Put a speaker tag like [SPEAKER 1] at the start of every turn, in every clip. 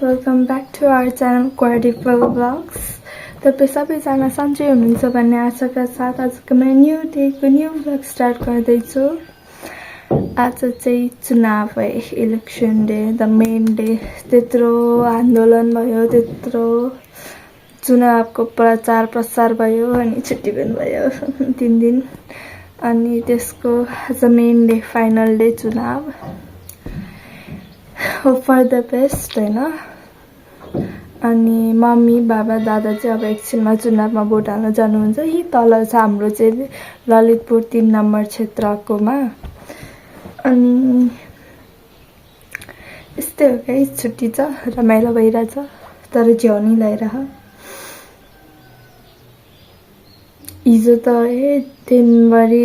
[SPEAKER 1] welcome back to our channel Quadruple Vlogs. तपाईं सबैजना सन्चै हुनुहुन्छ भन्ने आशाका साथ आजको मेरो न्यू डेको न्यू भ्लग स्टार्ट गर्दैछु। आज चाहिँ चुनाव है, election day, the main day. त्यत्रो आन्दोलन भयो, त्यत्रो चुनावको प्रचार प्रसार भयो अनि छुट्टी पनि भयो 3 दिन। अनि त्यसको आज मेन डे, फाइनल डे चुनाव। होप फर द बेस्ट हैन। अनि मम्मी बाबा दादा चाहिँ अब एकछिनमा चुनावमा भोट हाल्न जानुहुन्छ। यही तल छ हाम्रो चाहिँ ललितपुर 3 नम्बर क्षेत्रकोमा। अनि यस्तै हो गाइस, छुट्टी छ, रमाइलो भइरहेछ, तर झ्याउनी लगाइरह। हिजो त दिनभरि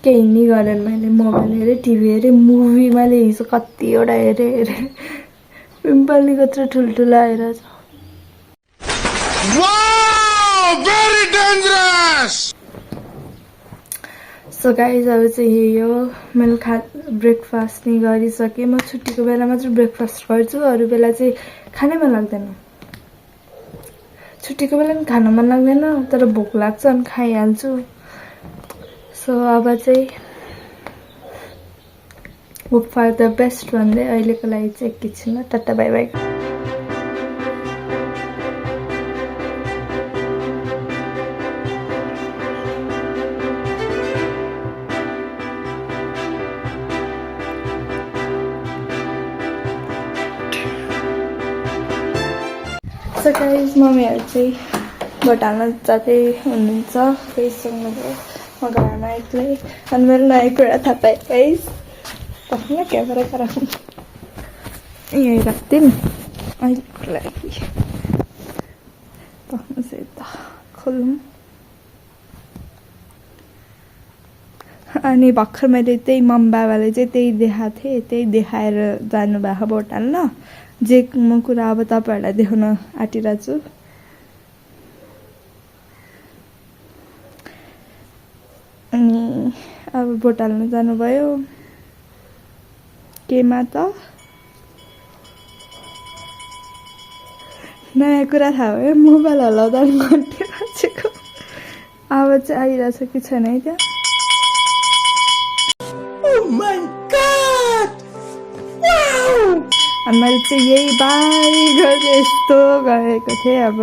[SPEAKER 1] केही नि गरेन, मैले मोबाइल हेरेँ, टिभी हेरेँ, मुभी मैले हिजो कतिवटा हेरेँ। पिम्पल कत्रो ठुल्ठुला आइरहेछ। सो गाइज अब चाहिँ यही हो, मैले ब्रेकफास्ट नि गरिसकेँ। म छुट्टीको बेला मात्र ब्रेकफास्ट गर्छु, अरू बेला चाहिँ खानै मन लाग्दैन। छुट्टीको बेला पनि खान मन लाग्दैन, तर भोक लाग्छ अनि खाइहाल्छु। सो अब चाहिँ होप फर द बेस्ट भन्दै अहिलेको लागि चाहिँ एकैछिनमा tata bye bye. So guys, मम्मीहरू चाहिँ भोट हाल्न जाँदै हुनुहुन्छ। गइसक्नुभयो, म घरमा एक्लै। अनि मेरो नयाँ कुरा थाहा पाएँ गाइस। पक्का क्यामेरा गराउँ यहीँ राख्थेँ नि अहिलेको लागि। पक्नुहोस् यता खोलौँ। अनि भर्खर मैले त्यही मम बाबाले चाहिँ त्यही देखाएको थिएँ, त्यही देखाएर जानुभएको भोट हाल्न। जे म कुरा अब तपाईँहरूलाई देखाउन आँटिरहेको छु। अनि अब भोट हाल्न जानुभयो। केमा त नयाँ कुरा थाहा भयो, मोबाइल हल्लाउँदा घन्टी बजेको। अब चाहिँ आइरहेछ कि छैन है त्यहाँ। अनि मैले चाहिँ यही बाहिर यस्तो गरेको थिएँ। अब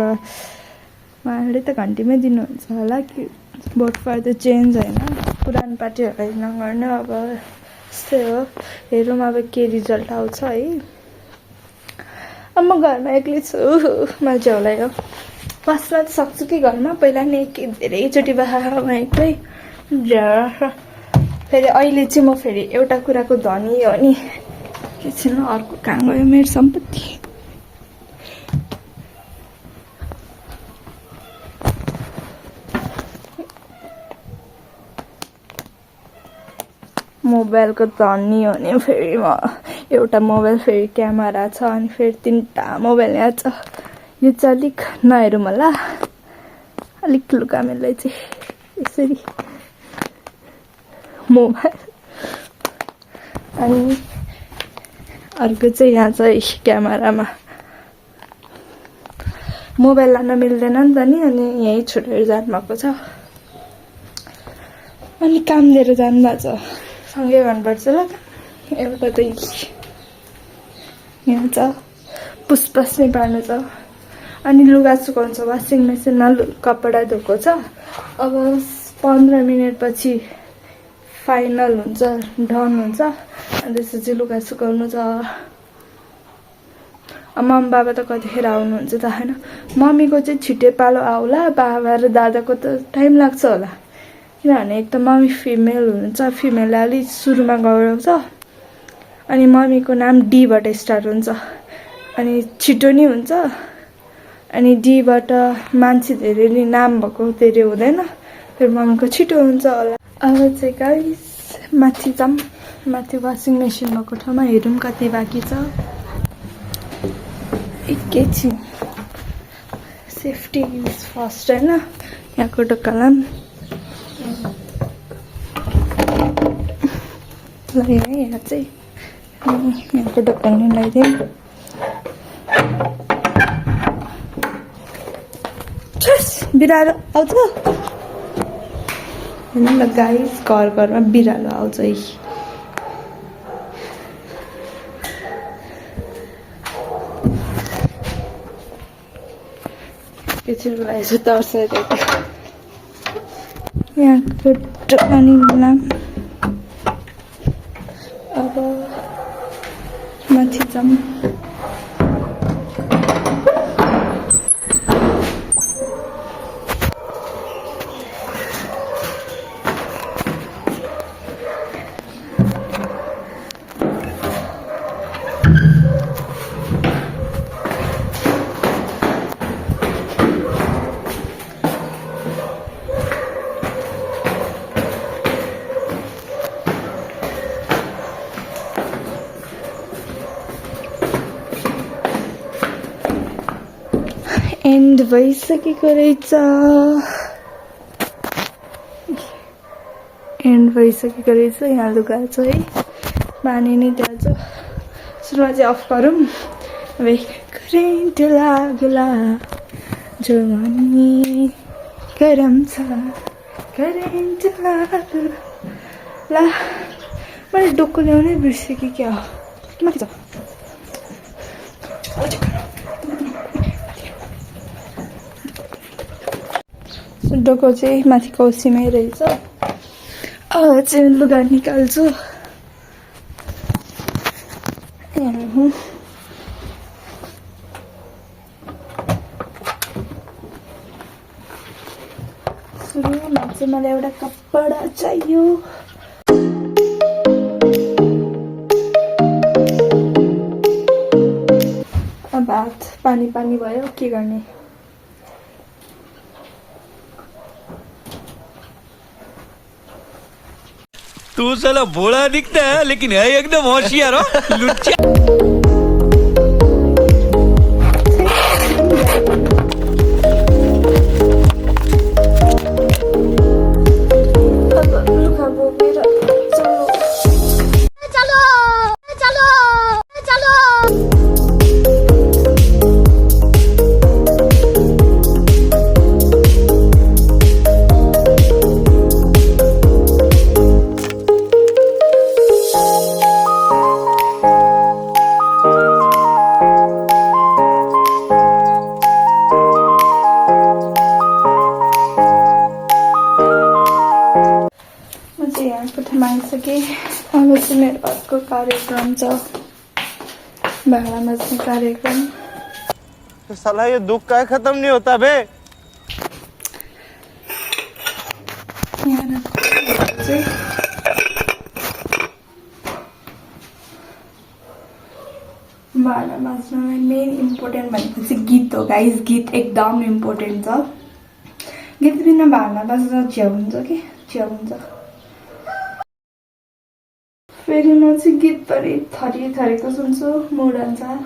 [SPEAKER 1] उहाँहरूले त घन्टीमै दिनुहुन्छ होला कि भोट फर द चेन्ज होइन, पुरानो पार्टीहरूलाई नगर्नु। अब यस्तै हो, हेरौँ अब के रिजल्ट आउँछ है। अब म घरमा एक्लै छु, मलाई झ्याउलायो। बस्न त सक्छु कि घरमा, पहिला नि धेरैचोटि बाहिर म एक्लै फेरि अहिले चाहिँ म फेरि एउटा कुराको धनी हो नि, एकछिन अर्को कहाँ गयो मेरो सम्पत्ति। मोबाइलको धनी हो नि फेरि म। एउटा मोबाइल फेरि क्यामेरा छ, अनि फेरि 3टा मोबाइल यहाँ छ। यो चाहिँ अलिक नहेरौँ होला, अलिक लुकामेलाई चाहिँ यसरी मोबाइल। अनि अर्को चाहिँ यहाँ छ क्यामेरामा। मोबाइल लान मिल्दैन नि त नि, अनि यहीँ छोडेर जानुभएको छ। अनि काम लिएर जानुभएको छ, सँगै गर्नुपर्छ ल। एउटा त यहाँ छ, पुसपास नै पार्नु छ। अनि लुगा सुकाउँछ, वासिङ मेसिनमा कपडा धोएको छ। अब 15 मिनटपछि फाइनल हुन्छ, डन हुन्छ। अनि त्यसपछि लुगा सुकाउनु छ। मम्मी बाबा त कतिखेर आउनुहुन्छ त होइन। मम्मीको चाहिँ छिट्टै पालो आउला, बाबा र दादाको त टाइम लाग्छ होला। किनभने एक त मम्मी फिमेल हुनुहुन्छ, फिमेलले अलिक सुरुमा गराउँछ। अनि मम्मीको नाम डीबाट स्टार्ट हुन्छ, अनि छिटो नि हुन्छ। अनि डीबाट मान्छे धेरै नि नाम भएको धेरै हुँदैन, फेरि मम्मीको छिटो हुन्छ होला। अब चाहिँ गाइस माथि जाऊँ, माथि वासिङ मेसिन भएको ठाउँमा हेरौँ कति बाँकी छ। एकैछिन, सेफ्टी इज फर्स्ट होइन। यहाँको ढोकालाई लगाएँ है, यहाँ चाहिँ यहाँको ढोकाले लगाइदिउँ। बिरालो आउँछ हेर्नु न गाइस, घर घरमा बिरालो आउँछ है। एकछिनको लागि चाहिँ तर्साइदिएको। यहाँको पानी मिलाम। अब माथि जाऊँ। एन्ड भइसकेको रहेछ। एन्ड भइसकेको रहेछ। यहाँ लुगा छ है, पानी नै त्यहाँ छ। सुरुमा चाहिँ अफ गरौँ। अब करेन्ट लागला, जवानी गरम छ, करेन्ट लागला। मैले डोको ल्याउनै बिर्सेँ कि क्या हो। माथि छ डोको चाहिँ माथि कौसीमै रहेछ। अब चाहिँ लुगा निकाल्छु। सुरुमा चाहिँ मलाई एउटा कपडा चाहियो। अब हात पानी पानी भयो, के गर्ने।
[SPEAKER 2] तू साला भोला दिखता है लेकिन है एकदम होशियार हो लुच्चा।
[SPEAKER 1] आइसकेँ। अब चाहिँ मेरो अर्को कार्यक्रम छ, भाडा माझ्ने कार्यक्रम।
[SPEAKER 3] साला ये दुख का खत्म नहीं होता बे। भाडा माझ्नमा मेन इम्पोर्टेन्ट भनेपछि गीत हो गाइस। गीत एकदम इम्पोर्टेन्ट छ। गीत बिना भाडा बाज्दा झ्याउ हुन्छ कि झ्याउ हुन्छ। फेरि म चाहिँ गीतभरि थरी थरीको सुन्छु, मुड अनुसार।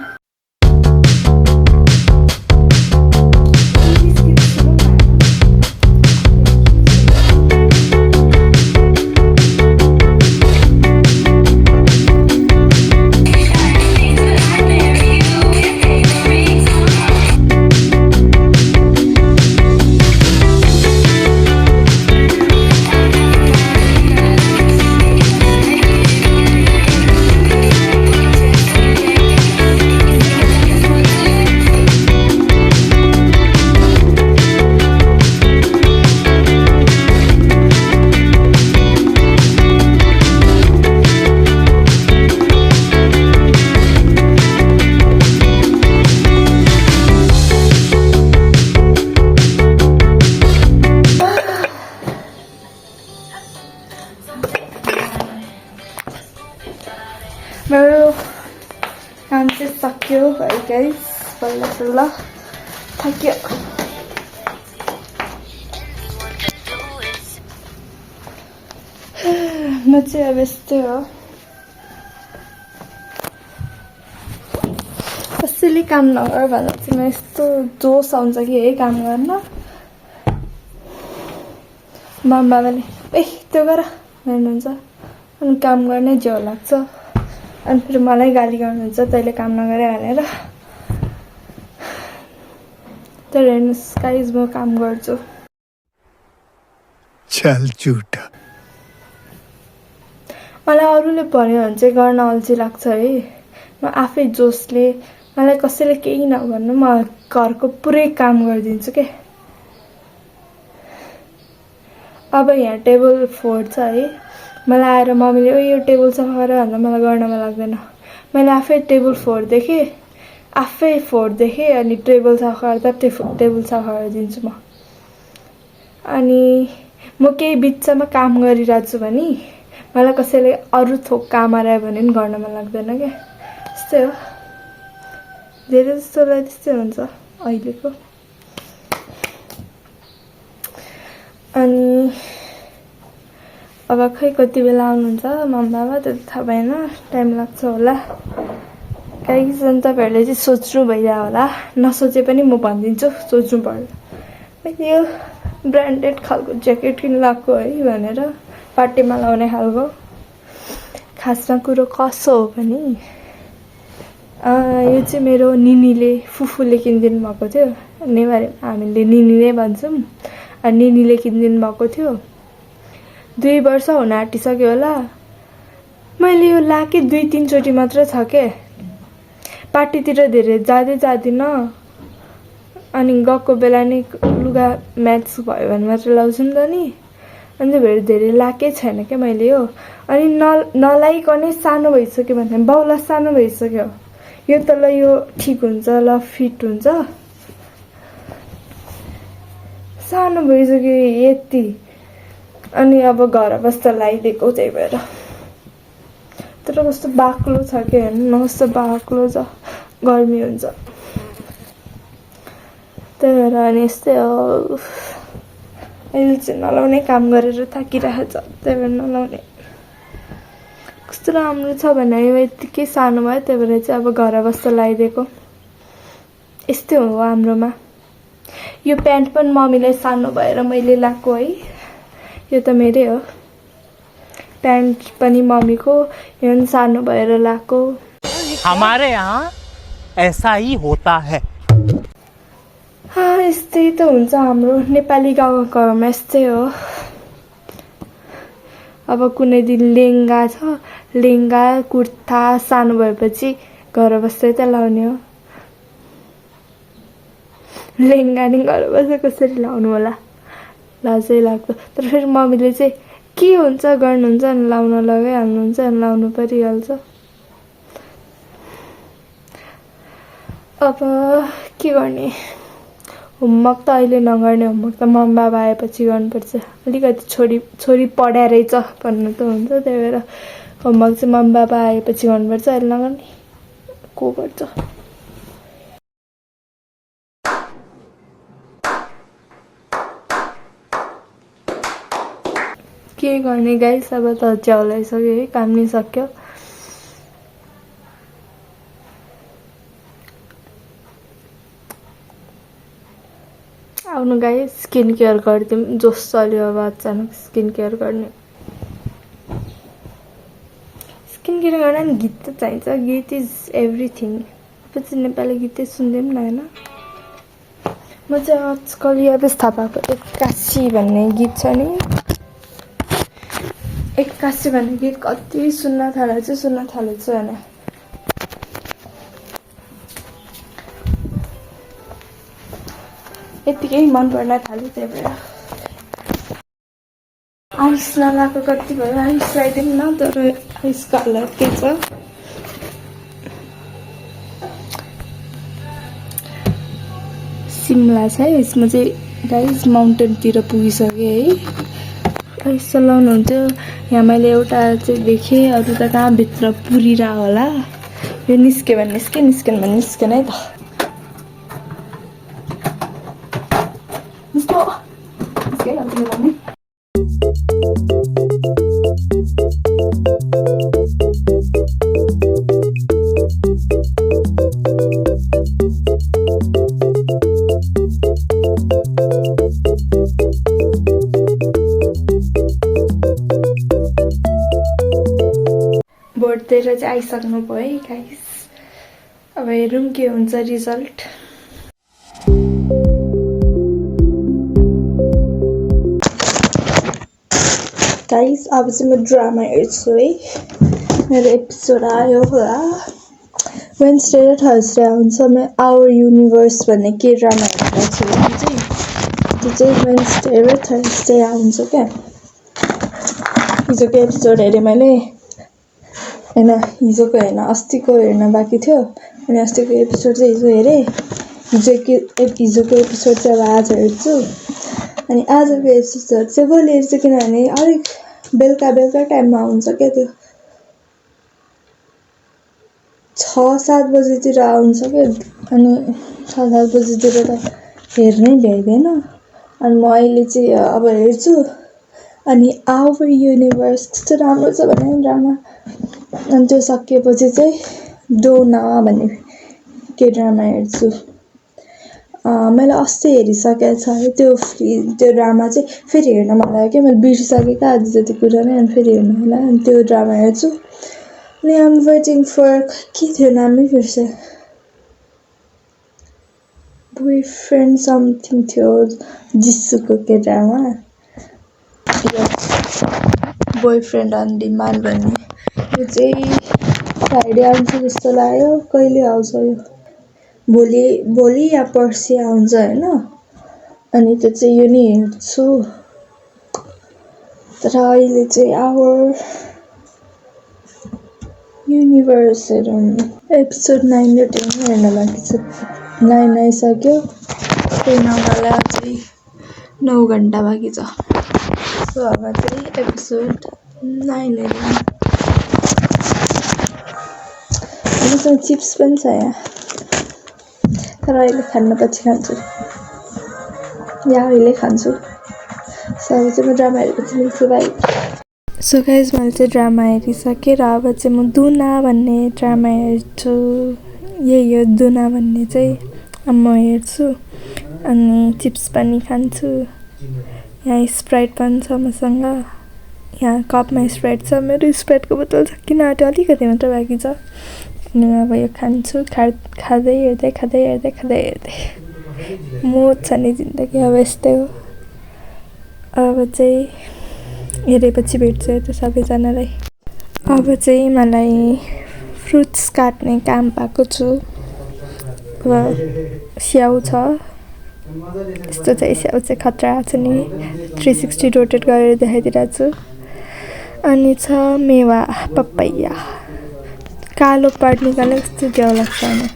[SPEAKER 3] मेरो काम चाहिँ सक्यो है गाइस, बल्ल बल्ल थाक्यो। म चाहिँ अब यस्तै हो, कसैले काम नगर भन्दा चाहिँ म यस्तो जोस आउँछ कि है काम गर्न। बाबाले ए त्यो गर भन्नुहुन्छ, अनि काम गर्ने झ्याउ लाग्छ। अनि फेरि मलाई गाली गर्नुहुन्छ तैँले काम नगरे भनेर। तर
[SPEAKER 1] तर हेर्नुहोस् गाइज म काम गर्छु।
[SPEAKER 4] चल झुटा।
[SPEAKER 1] मलाई अरूले भन्यो भने चाहिँ गर्न अल्छी लाग्छ है। म आफै जोसले मलाई कसैले केही नभन्नु म घरको पुरै काम गरिदिन्छु के। अब यहाँ टेबल फोर्छ है। मलाई आएर मम्मीले यो टेबल सफा गर भन्दा मलाई गर्नमा लाग्दैन। मैले आफै टेबल फोर्दैखेँ अनि टेबल सफा गर्दा टेबल सफा गरिदिन्छु म। अनि म केही बिचमा काम गरिरहेको छु भने मलाई कसैले अरू थोक काम आयो भने पनि गर्न मन लाग्दैन क्या। त्यस्तै हो, धेरै जस्तोलाई त्यस्तै हुन्छ अहिलेको। अनि अब खै कति बेला आउनुहुन्छ मम्मी बाबा त्यो थाहा भएन, टाइम लाग्छ होला। गाइस अनि तपाईँहरूले चाहिँ सोच्नु भइरहेको होला, नसोचे पनि म भनिदिन्छु सोच्नु पर्यो। मैले यो ब्रान्डेड खालको ज्याकेट किन लगाएको है भनेर, पार्टीमा लाउने खालको। खासमा कुरो कसो हो भने यो चाहिँ मेरो निनीले फुफूले किनिदिनु भएको थियो। नेवारी हामीले निनी नै भन्छौँ। निनीले किनिदिनु भएको थियो। 2 वर्ष हुन आँटिसक्यो होला। मैले यो लाएकै 2-3 चोटि मात्र छ के। पार्टीतिर धेरै जाँदिनँ। अनि गएको बेला नि लुगा म्याच भयो भने मात्र लाउँछु नि त नि। अनि त्यही भएर धेरै लाएकै छैन क्या मैले यो। अनि नलाइकनै सानो भइसक्यो भने बाउला सानो भइसक्यो। यो त ल यो ठिक हुन्छ, ल फिट हुन्छ। सानो भइसक्यो यति। अनि अब घर बस्दा लगाइदिएको त्यही भएर। तर कस्तो बाक्लो छ कि हेर्नु न, कस्तो बाक्लो छ, गर्मी हुन्छ। त्यही भएर अनि यस्तै हो। अहिले चाहिँ नलाउने काम गरेर थाकिरहेको छ, त्यही भएर नलाउने। कस्तो राम्रो छ भने यो यतिकै सानो भयो, त्यही भएर चाहिँ अब घर बस्दा लगाइदिएको। यस्तै हो हाम्रोमा। यो प्यान्ट पनि मम्मीलाई सानो भएर मैले लगाएको है। यो त मेरै हो। प्यान्ट पनि मम्मीको, यो पनि सानो भएर लगाएको।
[SPEAKER 5] हमारे यहाँ ऐसा ही होता है।
[SPEAKER 1] यस्तै त हुन्छ हाम्रो नेपाली गाउँघरमा, यस्तै हो। अब कुनै दिन लेहेङ्गा छ, लेहेङ्गा कुर्ता सानो भएपछि घर बस्दै त लाउने हो। लेहेङ्गा नि घर बस्दा कसरी लाउनु होला, लाजै लाग्दो। तर फेरि मम्मीले चाहिँ के हुन्छ गर्नुहुन्छ अनि लाउन लगाइहाल्नुहुन्छ अनि लाउनु परिहाल्छ। अब के गर्ने, होमवर्क त अहिले नगर्ने, होमवर्क त मम्मी बाबा आएपछि गर्नुपर्छ। अलिकति छोरी पढाए रहेछ भन्नु त हुन्छ, त्यही भएर होमवर्क चाहिँ मम्मी बाबा आएपछि गर्नुपर्छ। अहिले नगर्ने को गर्छ। के गर्ने गाइस, अब त च्याउलाइसक्यो है, काम नि सक्यो। आउनु गाइस, स्किन केयर गरिदिउँ। जोस चल्यो अब अचानक स्किन केयर गर्ने। स्किन केयर गर्न नि गीत त चाहिन्छ। गीत इज एभ्रिथिङ। अब चाहिँ नेपाली गीतै सुन्दैम न होइन। म चाहिँ आजकल यवेश थापाको 81 भन्ने गीत छ नि, 81 भन्ने गीत कति सुन्न थालेको छु होइन। यतिकै मन पर्न थाल्यो, त्यही भएर। आइस नलाएको कति भयो, आइस लगाइदिउँ न। तर आइसको हालत के छ, सिमला छ है। यसमा चाहिँ गाइस माउन्टेनतिर पुगिसकेँ है। आइस चलाउनुहुन्थ्यो यहाँ। मैले एउटा चाहिँ देखेँ, अरू त कहाँ भित्र पुरिरह होला। यो निस्क्यो भने निस्केन भने निस्केन है त। बोर्डतिर चाहिँ आइसक्नु भयो है गाइस। अब हेरौँ के हुन्छ रिजल्ट।
[SPEAKER 3] गाइस अब चाहिँ म ड्रामा हेर्छु है मेरो एपिसोड आयो होला वेन्सडे र थर्सडे आउँछ म आवर युनिभर्स भन्ने के ड्रामा हेरिरहेको छु त्यो चाहिँ वेन्सडे र थर्सडे आउँछ क्या हिजोको एपिसोड हेरेँ मैले होइन हिजोको हेर्न अस्तिको हेर्न बाँकी थियो अनि अस्तिको एपिसोड चाहिँ हिजो हेरेँ हिजोको एपिसोड चाहिँ अब आज हेर्छु अनि आजको एपिसोड चाहिँ भोलि हेर्छु किनभने अलिक बेलुका टाइममा आउँछ क्या त्यो 6-7 बजीतिर आउँछ क्या अनि 6-7 बजीतिर त हेर्नै भ्याइँदैन अनि म अहिले चाहिँ अब हेर्छु अनि आवर युनिभर्स कस्तो राम्रो छ भने ड्रामा अनि त्यो सकिएपछि चाहिँ डोना भन्ने के ड्रामा हेर्छु मैले अस्ति हेरिसकेको छ है त्यो ड्रामा चाहिँ फेरि हेर्न मन लाग्यो क्या मैले बिर्सिसकेँ क्या आज जति कुरा नै अनि फेरि हेर्नु होला अनि त्यो ड्रामा हेर्छु अनि आम वेटिङ फर के थियो नामै बिर्सेँ बोयफ्रेन्ड समथिङ थियो जिस्सुको के ड्रामा बोयफ्रेन्ड अन डिमान्ड भन्ने यो चाहिँ फ्राइडे आउँछ जस्तो लाग्यो कहिले आउँछ यो भोलि या पर्सि आउँछ होइन अनि त्यो चाहिँ यो नि हेर्छु तर अहिले चाहिँ आवर युनिभर्स हेरौँ एपिसोड 9 र 10 हेर्न बाँकी छ 9 आइसक्यो 10 आउनलाई अझै 9 घन्टा बाँकी छ सो अब चाहिँ एपिसोड 9 हेरौँ मसँग चिप्स पनि छ यहाँ तर अहिले खान्न पछि खान्छु या अहिले खान्छु सो अब चाहिँ म ड्रामा हेरेपछि मिल्छु बाई सो गाइज मैले चाहिँ ड्रामा हेरिसकेँ र अब चाहिँ म दुना भन्ने ड्रामा हेर्छु यही हो दुना भन्ने चाहिँ अब म हेर्छु अनि चिप्स पनि खान्छु यहाँ स्प्राइट पनि छ मसँग यहाँ कपमा स्प्राइट छ मेरो स्प्राइटको बोतल सकिन आँट्यो अलिकति मात्र बाँकी छ अनि अब यो खान्छु खाँदै हेर्दै मोज छ नि जिन्दगी अब यस्तै हो अब चाहिँ हेरेपछि भेट्छु त्यो सबैजनालाई अब चाहिँ मलाई फ्रुट्स काट्ने काम पाएको छु अब स्याउ छ यस्तो चाहिँ स्याउ चाहिँ खतरा छ नि 360 रोटेट गरेर देखाइदिरहेको छु अनि छ मेवा पपाया कालो पार्ट निकाल्ने कस्तो ज्याउ लाग्छ अनि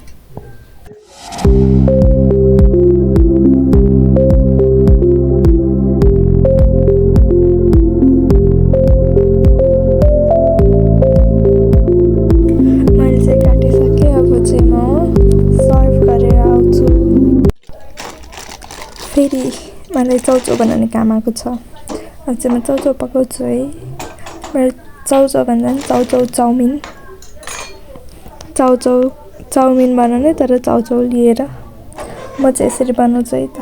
[SPEAKER 3] मैले चाहिँ काटिसकेँ अब चाहिँ म सर्भ गरेर आउँछु फेरि मलाई चाउचाउ बनाउने काम आएको छ अब चाहिँ म चाउचाउ पकाउँछु है मेरो चाउचाउ भन्दा पनि चाउमिन बनाउने तर चाउचाउ लिएर म चाहिँ यसरी बनाउँछु है त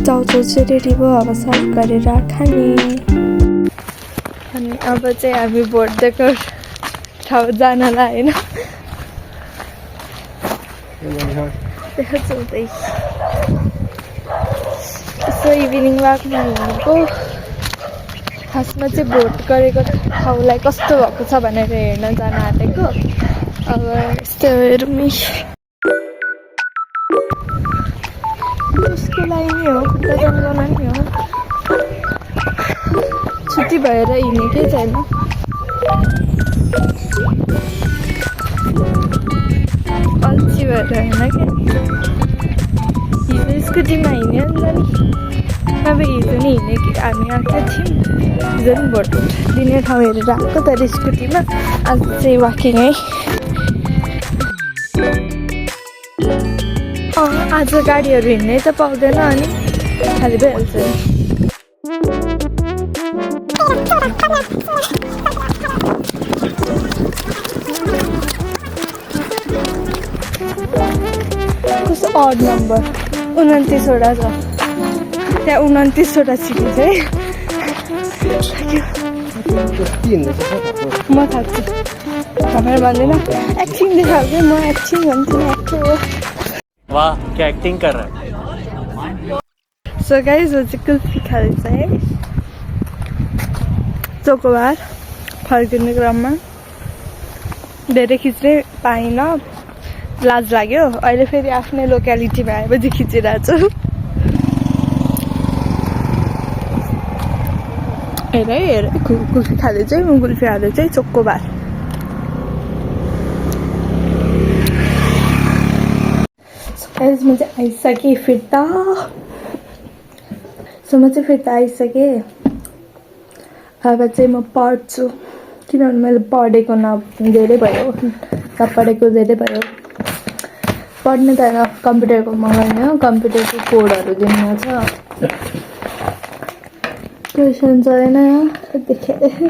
[SPEAKER 3] चाउचाउ चाहिँ रेडी भयो अब सर्भ गरेर खाने अनि अब चाहिँ हामी भोट ठाउँ जानलाई होइन चल्दै यसो इभिनिङ वाकमा हिँडेको खासमा चाहिँ भोट गरेको ठाउँलाई कस्तो भएको छ भनेर हेर्न जान आँटेको अब यस्तो हेरौँ उसको लागि नै हो खुट्टा जानुको लागि हो छुट्टी भएर हिँडेकै छैन अल्छी भएर होइन क्या हिजो स्कुटीमा हिँड्यो नि त नि अब हिजो नि हिँडेको हामी आएको थियौँ हिजो नि भोट दिने ठाउँ हेरेर आएको तर स्कुटीमा आज चाहिँ वाकिङ है आज गाडीहरू हिँड्नै त पाउँदैन अनि खाली भइहाल्छ नि
[SPEAKER 1] अड नम्बर 29वटा छ त्यहाँ 29वटा सिटी चाहिँ म थाक्छु तपाईँ भन्दैन एक्टिङ देखाएको म एक्टिङ भन्छु एक्टर हो
[SPEAKER 5] वाह क्या एक्टिंग कर रहा है
[SPEAKER 1] सो गाइज हो चाहिँ कुल्फी खाँदैछ है चोकोबार फर्किने क्रममा धेरै खिच्नै पाइनँ लाज लाग्यो अहिले फेरि आफ्नै लोकेलिटीमा आएपछि खिचिरहेको छु हेर कुल्फी खाँदै चाहिँ म कुल्फी खाँदै चाहिँ चोकोबार गाइज म चाहिँ आइसकेँ फिर्ता सो म चाहिँ फिर्ता आइसकेँ अब चाहिँ म पढ्छु किनभने मैले पढेको धेरै भयो नपढेको धेरै भयो पढ्ने तर कम्प्युटरको मगाइन कम्प्युटरको कोडहरू दिनु छ क्वेसन छैन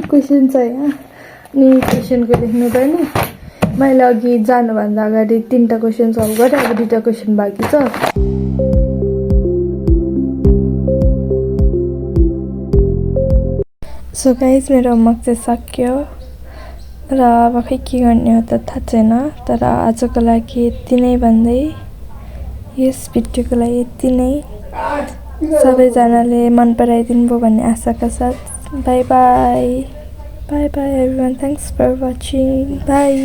[SPEAKER 1] क्वेसन छ यहाँ अनि क्वेसनको लेख्नु पर्ने मैले अघि जानुभन्दा अगाडि 3टा क्वेसन सल्भ गरेँ अब 2टा क्वेसन बाँकी छ सो गाइज मेरो होमवर्क चाहिँ सक्यो र अब खै के गर्ने हो त थाहा छैन तर आजको लागि यति नै भन्दै यस भिडियोको लागि यति नै सबैजनाले मन पराइदिनु भयो भन्ने आशाका साथ bye bye bye bye everyone thanks for watching by